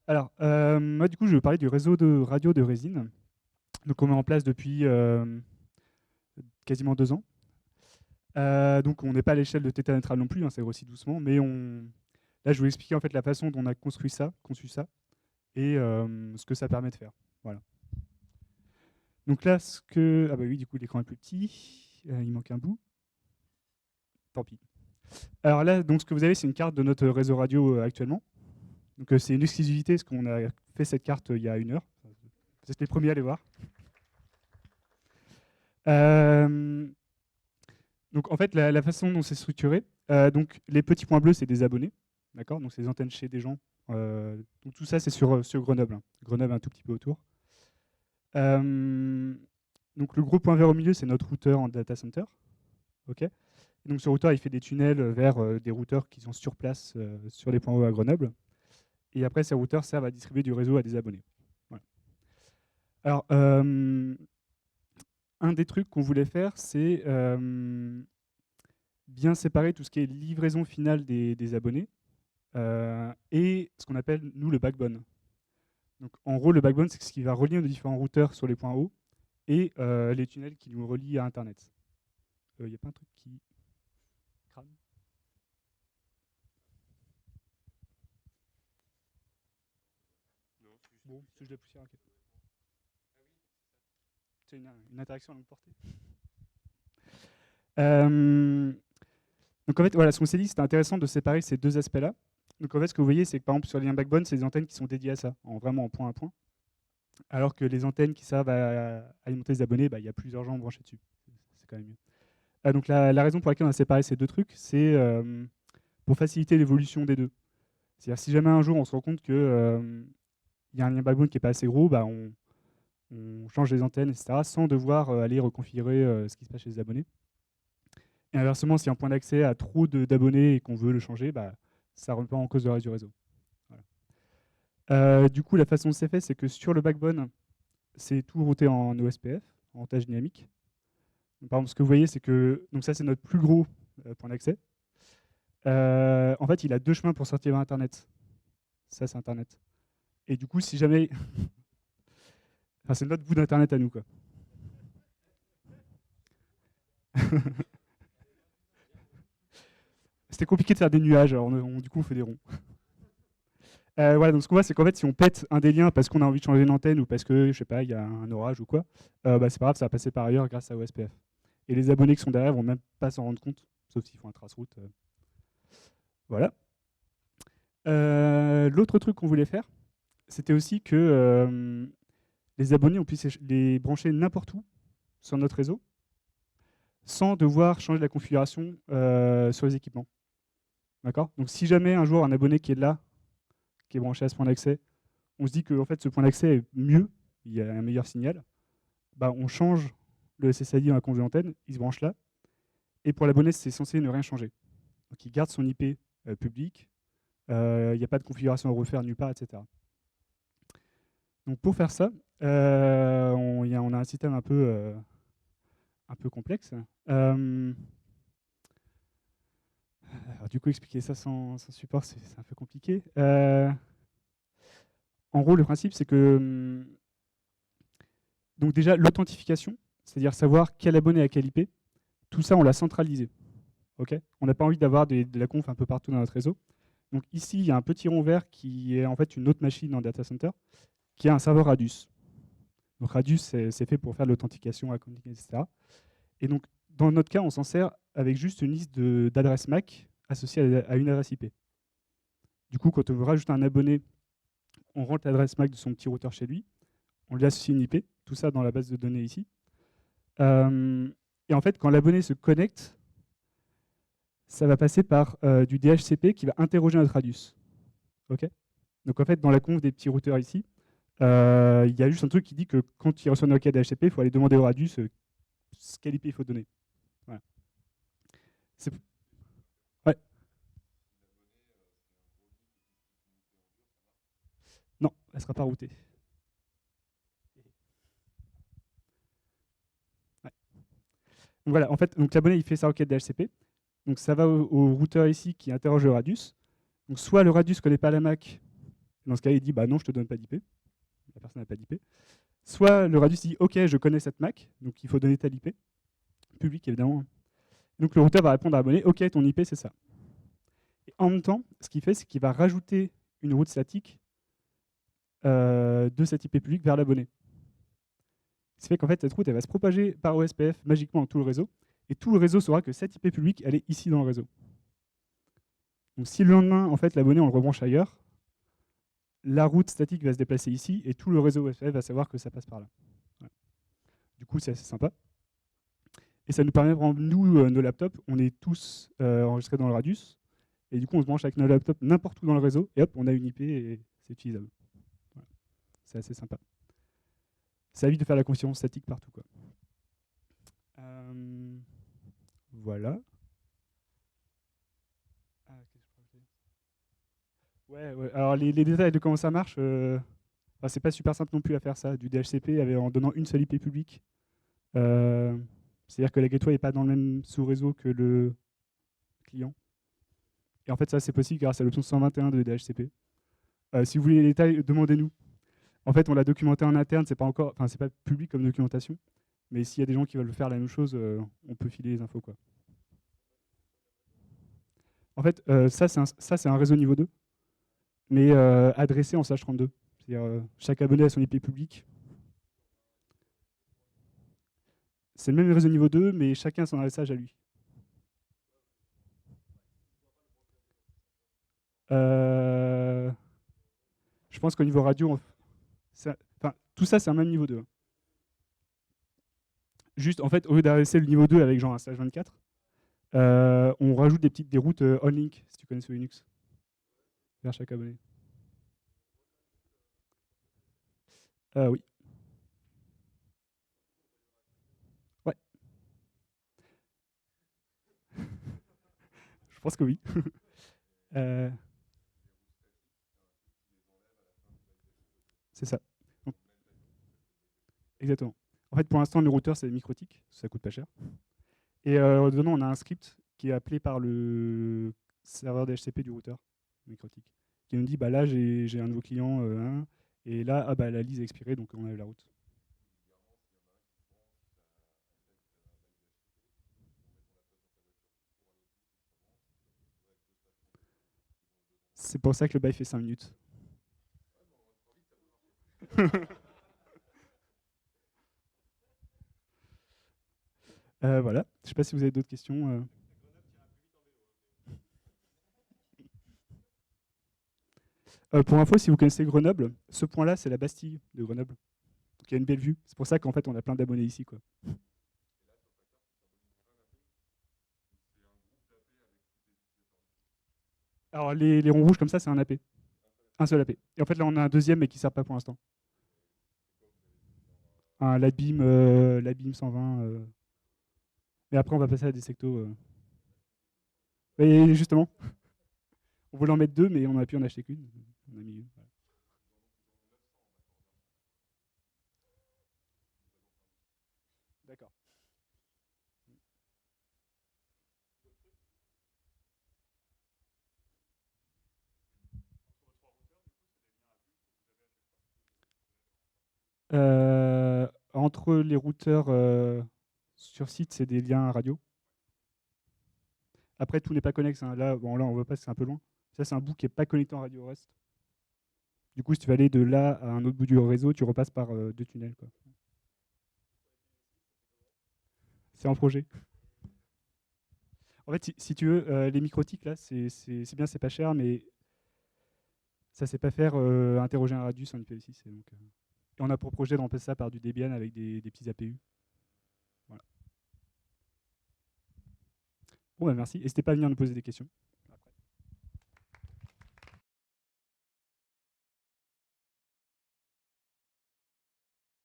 Alors, moi, du coup, je vais vous parler du réseau de radio de Résine. Donc, on met en place depuis quasiment 2 ans. Donc, on n'est pas à l'échelle de Theta Neutral non plus, hein, ça grossit doucement, mais là, je vais vous expliquer en fait la façon dont on a construit ça, conçu ça, et ce que ça permet de faire. Voilà. Donc là, ah bah oui, du coup, l'écran est plus petit, il manque un bout. Tant pis. Alors là, donc, ce que vous avez, c'est une carte de notre réseau radio actuellement. Donc, c'est une exclusivité, parce qu'on a fait cette carte il y a 1 heure. Vous êtes les premiers à les voir. Euh, donc en fait, la façon dont c'est structuré, donc les petits points bleus, c'est des abonnés, d'accord. Donc c'est des antennes chez des gens. Donc tout ça, c'est sur Grenoble, hein. Grenoble un tout petit peu autour. Euh, donc le gros point vert au milieu, c'est notre routeur en data center, ok. Et donc ce routeur, il fait des tunnels vers des routeurs qui sont sur place sur les points hauts à Grenoble. Et après, ces routeurs servent à distribuer du réseau à des abonnés. Voilà. Alors, un des trucs qu'on voulait faire, c'est bien séparer tout ce qui est livraison finale des abonnés et ce qu'on appelle, nous, le backbone. Donc, en gros, le backbone, c'est ce qui va relier nos différents routeurs sur les points hauts et les tunnels qui nous relient à Internet. Il n'y a pas un truc qui crame? Bon, c'est juste de la poussière, ok. C'est une interaction à longue portée. Euh, donc en fait, voilà, ce qu'on s'est dit, c'était intéressant de séparer ces deux aspects-là. Donc en fait, ce que vous voyez, c'est que par exemple sur les liens backbone, c'est des antennes qui sont dédiées à ça, vraiment en point à point. Alors que les antennes qui servent à alimenter les abonnés, bah, il y a plusieurs gens branchés dessus. C'est quand même mieux. Donc la raison pour laquelle on a séparé ces deux trucs, c'est pour faciliter l'évolution des deux. C'est-à-dire si jamais un jour on se rend compte qu'il y a un lien backbone qui n'est pas assez gros, bah, on change les antennes, etc., sans devoir aller reconfigurer ce qui se passe chez les abonnés. Et inversement, si un point d'accès a trop d'abonnés et qu'on veut le changer, bah, ça ne remet pas en cause le reste du réseau. Voilà. Du coup, la façon dont c'est fait, c'est que sur le backbone, c'est tout routé en OSPF, en tâche dynamique. Donc, par exemple, ce que vous voyez, c'est que donc ça, c'est notre plus gros point d'accès. En fait, il a 2 chemins pour sortir vers Internet. Ça, c'est Internet. Et du coup, si jamais... enfin, c'est notre bout d'Internet à nous, quoi. C'était compliqué de faire des nuages, alors du coup, on fait des ronds. Voilà, donc ce qu'on voit, c'est qu'en fait, si on pète un des liens parce qu'on a envie de changer une antenne ou parce que, je sais pas, il y a un orage ou quoi, bah, c'est pas grave, ça va passer par ailleurs grâce à OSPF. Et les abonnés qui sont derrière vont même pas s'en rendre compte, sauf s'ils font un trace-route. Voilà. L'autre truc qu'on voulait faire, c'était aussi que les abonnés, on puisse les brancher n'importe où sur notre réseau sans devoir changer la configuration sur les équipements. D'accord. Donc si jamais un jour un abonné qui est là, qui est branché à ce point d'accès, on se dit que en fait, ce point d'accès est mieux, il y a un meilleur signal, bah, on change le SSID dans la conduite d'antenne, il se branche là, et pour l'abonné, c'est censé ne rien changer. Donc il garde son IP public, il n'y a pas de configuration à refaire nulle part, etc. Donc pour faire ça, on a un système un peu complexe. Alors, du coup, expliquer ça sans support, c'est un peu compliqué. En gros, le principe, c'est que donc déjà l'authentification, c'est-à-dire savoir quel abonné a quel IP, tout ça, on l'a centralisé. Okay, on n'a pas envie d'avoir de la conf un peu partout dans notre réseau. Donc ici, il y a un petit rond vert qui est en fait une autre machine en data center, qui a un serveur Radius. Donc Radius, c'est fait pour faire de l'authentication, etc. Et donc, dans notre cas, on s'en sert avec juste une liste d'adresses MAC associée à une adresse IP. Du coup, quand on veut rajouter un abonné, on rentre l'adresse MAC de son petit routeur chez lui, on lui associe une IP, tout ça dans la base de données ici. Et en fait, quand l'abonné se connecte, ça va passer par du DHCP qui va interroger notre radius. Okay, donc en fait, dans la conf des petits routeurs ici, il y a juste un truc qui dit que quand il reçoit une requête DHCP, il faut aller demander au radius quel IP il faut donner. Voilà. Ouais. Non, elle ne sera pas routée. Ouais. Donc voilà, en fait, l'abonné il fait sa requête DHCP. Donc ça va au routeur ici qui interroge le radius. Donc soit le radius ne connaît pas la MAC, Dans ce cas, il dit bah non, je te donne pas d'IP. La personne n'a pas d'IP. Soit le radius dit ok, je connais cette MAC, donc il faut donner telle IP, public évidemment. Donc le routeur va répondre à l'abonné ok, ton IP c'est ça. Et en même temps, ce qu'il fait, c'est qu'il va rajouter une route statique de cette IP publique vers l'abonné. Ce qui fait qu'en fait, cette route elle va se propager par OSPF magiquement dans tout le réseau, et tout le réseau saura que cette IP publique, elle est ici dans le réseau. Donc si le lendemain, en fait, l'abonné, on le rebranche ailleurs, la route statique va se déplacer ici, et tout le réseau OSPF va savoir que ça passe par là. Voilà. Du coup, c'est assez sympa. Et ça nous permet, par exemple, nous, nos laptops, on est tous enregistrés dans le radius, et du coup, on se branche avec nos laptops n'importe où dans le réseau, et hop, on a une IP, et c'est utilisable. Voilà. C'est assez sympa. Ça évite de faire la confiance statique partout, quoi. Voilà. Ah, ouais. Alors les détails de comment ça marche, c'est pas super simple non plus à faire ça. Du DHCP en donnant une seule IP publique. C'est-à-dire que la gateway n'est pas dans le même sous-réseau que le client. Et en fait, ça c'est possible grâce à l'option 121 de DHCP. Si vous voulez les détails, demandez-nous. En fait, on l'a documenté en interne, c'est pas public comme documentation. Mais s'il y a des gens qui veulent faire la même chose, on peut filer les infos, quoi. En fait, ça c'est un réseau niveau 2, mais adressé en slash 32. C'est-à-dire chaque abonné a son IP public. C'est le même réseau niveau 2, mais chacun a son adressage à lui. Je pense qu'au niveau radio, tout ça c'est un même niveau 2. Juste, en fait, au lieu d'adresser le niveau 2 avec genre un slash 24, on rajoute des routes on-link, si tu connais ce Linux, vers chaque abonné. Oui. Ouais. Je pense que oui. C'est ça. Donc, exactement. En fait, pour l'instant, le routeur, c'est MikroTik, ça coûte pas cher. Et dedans, on a un script qui est appelé par le serveur DHCP du routeur, MikroTik, qui nous dit bah là, j'ai un nouveau client, et là, la liste est expirée, donc on a la route. C'est pour ça que le bail fait 5 minutes. Voilà. Je ne sais pas si vous avez d'autres questions. Pour info, si vous connaissez Grenoble, ce point-là, c'est la Bastille de Grenoble. Donc il y a une belle vue. C'est pour ça qu'en fait, on a plein d'abonnés ici, quoi. Alors les ronds rouges comme ça, c'est un AP. Un seul AP. Et en fait, là, on a un deuxième, mais qui ne sert pas pour l'instant. Un l'Abim 120. Mais après, on va passer à des sectos. Et justement, on voulait en mettre deux, mais on a pu en acheter qu'une. On a mis une. Voilà. D'accord. Entre les routeurs sur site, c'est des liens radio. Après, tout n'est pas connecté. Hein. Là, on voit pas, c'est un peu loin. Ça, c'est un bout qui n'est pas connecté en radio au reste. Du coup, si tu veux aller de là à un autre bout du réseau, tu repasses par deux tunnels, quoi. C'est en projet. En fait, si tu veux, les microtiques, là, c'est bien, c'est pas cher, mais ça ne sait pas faire interroger un radius en IPv6. Et on a pour projet de remplacer ça par du Debian avec des petits APU. Voilà. Bon, bah merci. N'hésitez pas à venir nous poser des questions.